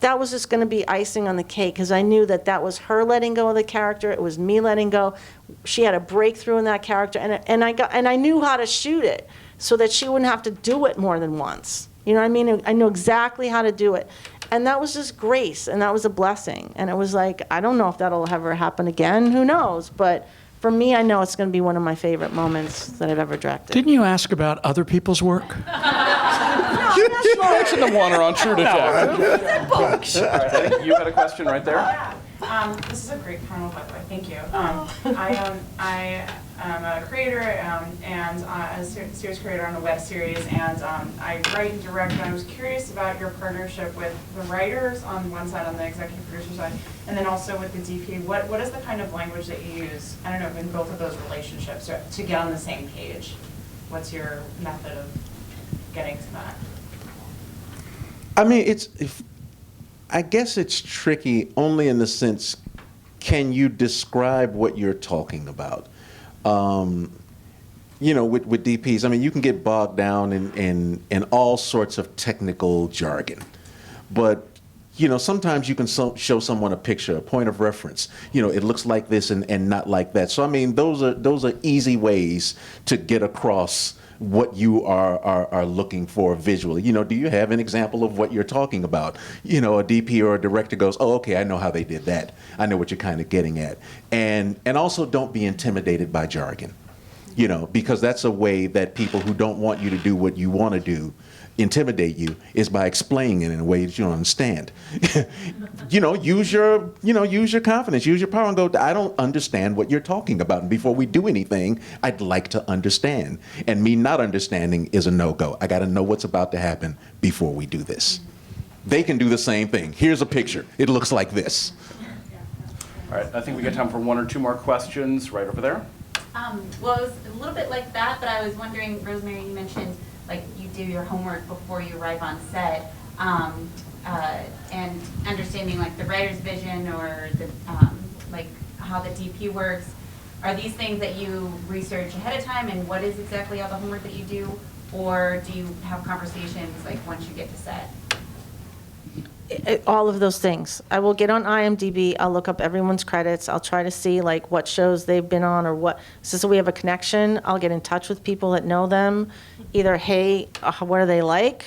was just going to be icing on the cake, because I knew that was her letting go of the character. It was me letting go. She had a breakthrough in that character, and I knew how to shoot it so that she wouldn't have to do it more than once. You know what I mean? I knew exactly how to do it. And that was just grace, and that was a blessing. And it was like, I don't know if that'll ever happen again. Who knows? But for me, I know it's going to be one of my favorite moments that I've ever directed. Didn't you ask about other people's work? You mentioned the one on True Detective. All right, I think you had a question right there. Yeah. This is a great panel, by the way. Thank you. I am a creator and a series creator on a web series, and I write and direct. And I was curious about your partnership with the writers on one side, on the executive producer side, and then also with the DP. What is the kind of language that you use? I don't know, in both of those relationships to get on the same page. What's your method of getting to that? I mean, I guess it's tricky only in the sense, can you describe what you're talking about? With DPs, I mean, you can get bogged down in all sorts of technical jargon, but sometimes you can show someone a picture, a point of reference. It looks like this and not like that. So I mean, those are easy ways to get across what you are looking for visually. Do you have an example of what you're talking about? A DP or a director goes, oh, okay, I know how they did that. I know what you're kind of getting at. And also don't be intimidated by jargon, because that's a way that people who don't want you to do what you want to do intimidate you, is by explaining it in a way that you don't understand. Use your confidence, use your power, and go, I don't understand what you're talking about. And before we do anything, I'd like to understand. And me not understanding is a no-go. I got to know what's about to happen before we do this. They can do the same thing. Here's a picture. It looks like this. All right, I think we got time for one or two more questions right over there. Well, it was a little bit like that, but I was wondering, Rosemary, you mentioned like you do your homework before you arrive on set, and understanding like the writer's vision or the like how the DP works. Are these things that you research ahead of time, and what is exactly all the homework that you do, or do you have conversations like once you get to set? All of those things. I will get on IMDb, I'll look up everyone's credits, I'll try to see like what shows they've been on or what, so we have a connection. I'll get in touch with people that know them, either, hey, what are they like?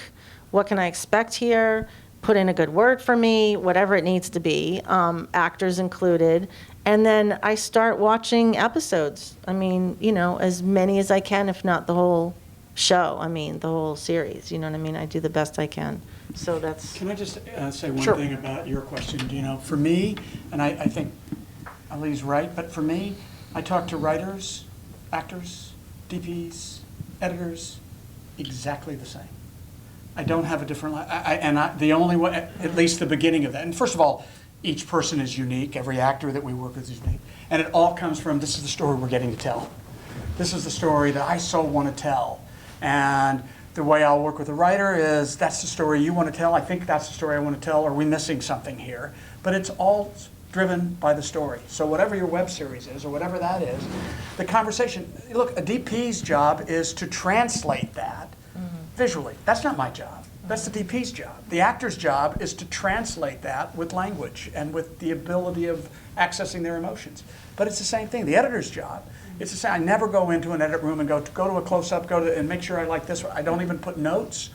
What can I expect here? Put in a good word for me, whatever it needs to be, actors included. And then I start watching episodes. I mean, as many as I can, if not the whole show, the whole series, you know what I mean? I do the best I can. So that's... Can I just say one Sure. thing about your question? For me, and I think Ali's right, but for me, I talk to writers, actors, DPs, editors, exactly the same. I don't have a different, the only way, at least the beginning of that, and first of all, each person is unique, every actor that we work with is unique, and it all comes from, this is the story we're getting to tell. This is the story that I so want to tell. And the way I'll work with a writer is, that's the story you want to tell, I think that's the story I want to tell, are we missing something here? But it's all driven by the story. So whatever your web series is, or whatever that is, the conversation, look, a DP's job is to translate that visually. That's not my job. That's the DP's job. The actor's job is to translate that with language and with the ability of accessing their emotions. But it's the same thing. The editor's job, it's the same. I never go into an edit room and go to a close-up, and make sure I like this one. I don't even put notes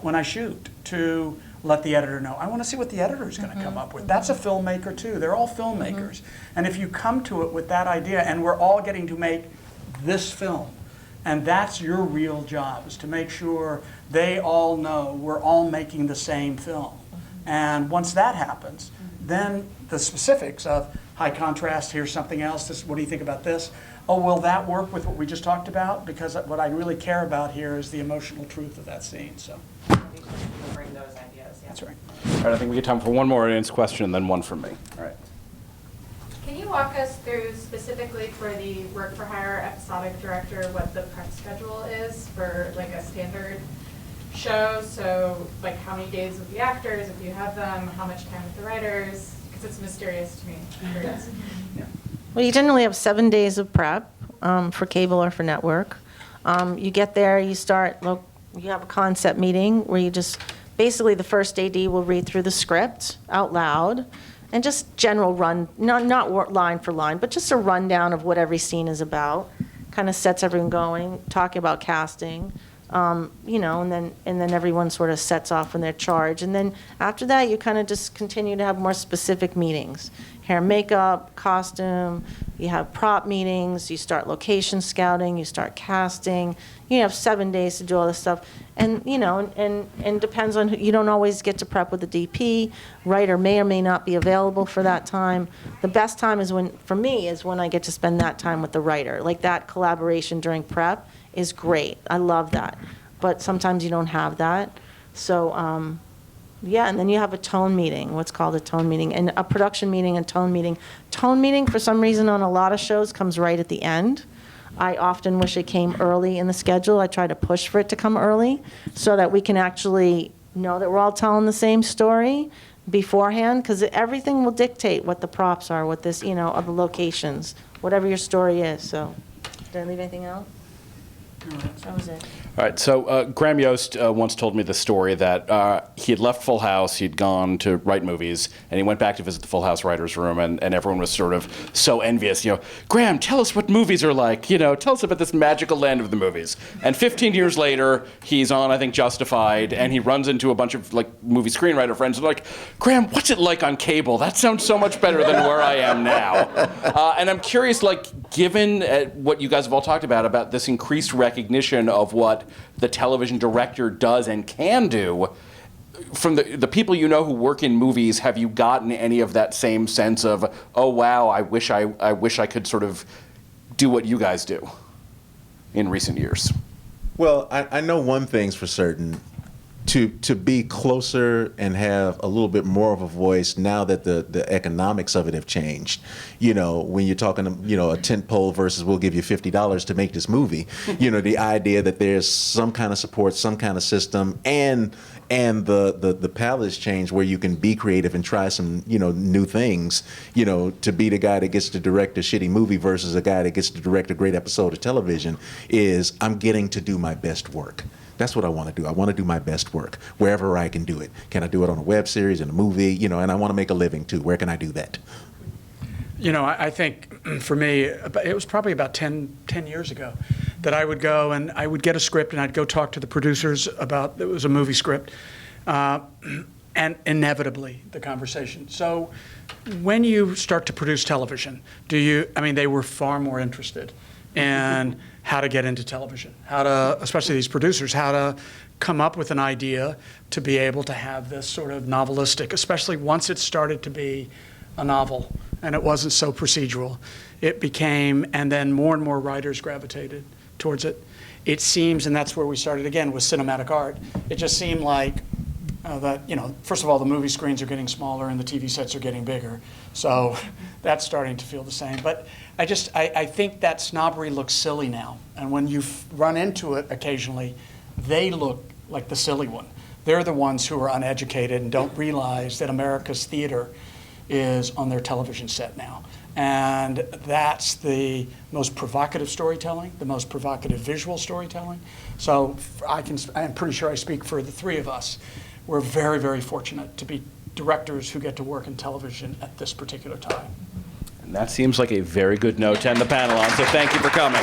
when I shoot to let the editor know. I want to see what the editor's going to come up with. That's a filmmaker too. They're all filmmakers. And if you come to it with that idea, and we're all getting to make this film, and that's your real job, is to make sure they all know we're all making the same film. And once that happens, then the specifics of high contrast, here's something else, this, what do you think about this? Oh, will that work with what we just talked about? Because what I really care about here is the emotional truth of that scene. So Bring those ideas, yeah. that's right. All right, I think we get time for one more audience question and then one from me. All right. Can you walk us through specifically for the work for hire episodic director what the prep schedule is for like a standard show? So like how many days with the actors, if you have them, how much time with the writers? Because it's mysterious to me. Well, you generally have 7 days of prep for cable or for network. You get there, you have a concept meeting where you just, basically the first AD will read through the script out loud and just general not line for line, but just a rundown of what every scene is about. Kind of sets everyone going, talking about casting, and then everyone sort of sets off in their charge. And then after that, you kind of just continue to have more specific meetings. Hair, makeup, costume, you have prop meetings, you start location scouting, you start casting. You have 7 days to do all this stuff. And, and depends on, you don't always get to prep with the DP. Writer may or may not be available for that time. The best time is for me, is when I get to spend that time with the writer. Like that collaboration during prep is great. I love that. But sometimes you don't have that. So, yeah, and then you have a tone meeting, what's called a tone meeting, and a production meeting and tone meeting. Tone meeting, for some reason, on a lot of shows, comes right at the end. I often wish it came early in the schedule. I try to push for it to come early so that we can actually know that we're all telling the same story beforehand, because everything will dictate what the props are, what this, of the locations, whatever your story is. So, did I leave anything out? That was it. All right, so Graham Yost once told me the story that he had left Full House, he'd gone to write movies, and he went back to visit the Full House writers' room, and everyone was sort of so envious. Graham, tell us what movies are like. Tell us about this magical land of the movies. And 15 years later, he's on, I think, Justified, and he runs into a bunch of movie screenwriter friends, and they're like, Graham, what's it like on cable? That sounds so much better than where I am now. And I'm curious, given what you guys have all talked about this increased recognition of what the television director does and can do, from the people who work in movies, have you gotten any of that same sense of, oh wow, I wish I could sort of do what you guys do in recent years? Well, I know one thing's for certain. To be closer and have a little bit more of a voice now that the economics of it have changed. When you're talking, a tent pole versus we'll give you $50 to make this movie, the idea that there's some kind of support, some kind of system, and the palette has changed where you can be creative and try some, new things, to be the guy that gets to direct a shitty movie versus a guy that gets to direct a great episode of television is I'm getting to do my best work. That's what I want to do. I want to do my best work wherever I can do it. Can I do it on a web series, in a movie, and I want to make a living too. Where can I do that? I think for me, it was probably about 10 years ago that I would go and I would get a script and I'd go talk to the producers about, it was a movie script, and inevitably the conversation. So when you start to produce television, they were far more interested in how to get into television, especially these producers, how to come up with an idea to be able to have this sort of novelistic, especially once it started to be a novel and it wasn't so procedural. It became, and then more and more writers gravitated towards it. It seems, and that's where we started again with cinematic art, it just seemed like first of all, the movie screens are getting smaller and the TV sets are getting bigger. So that's starting to feel the same. But I think that snobbery looks silly now. And when you run into it occasionally, they look like the silly one. They're the ones who are uneducated and don't realize that America's theater is on their television set now. And that's the most provocative storytelling, the most provocative visual storytelling. So I'm pretty sure I speak for the three of us. We're very, very fortunate to be directors who get to work in television at this particular time. And that seems like a very good note to end the panel on, so thank you for coming.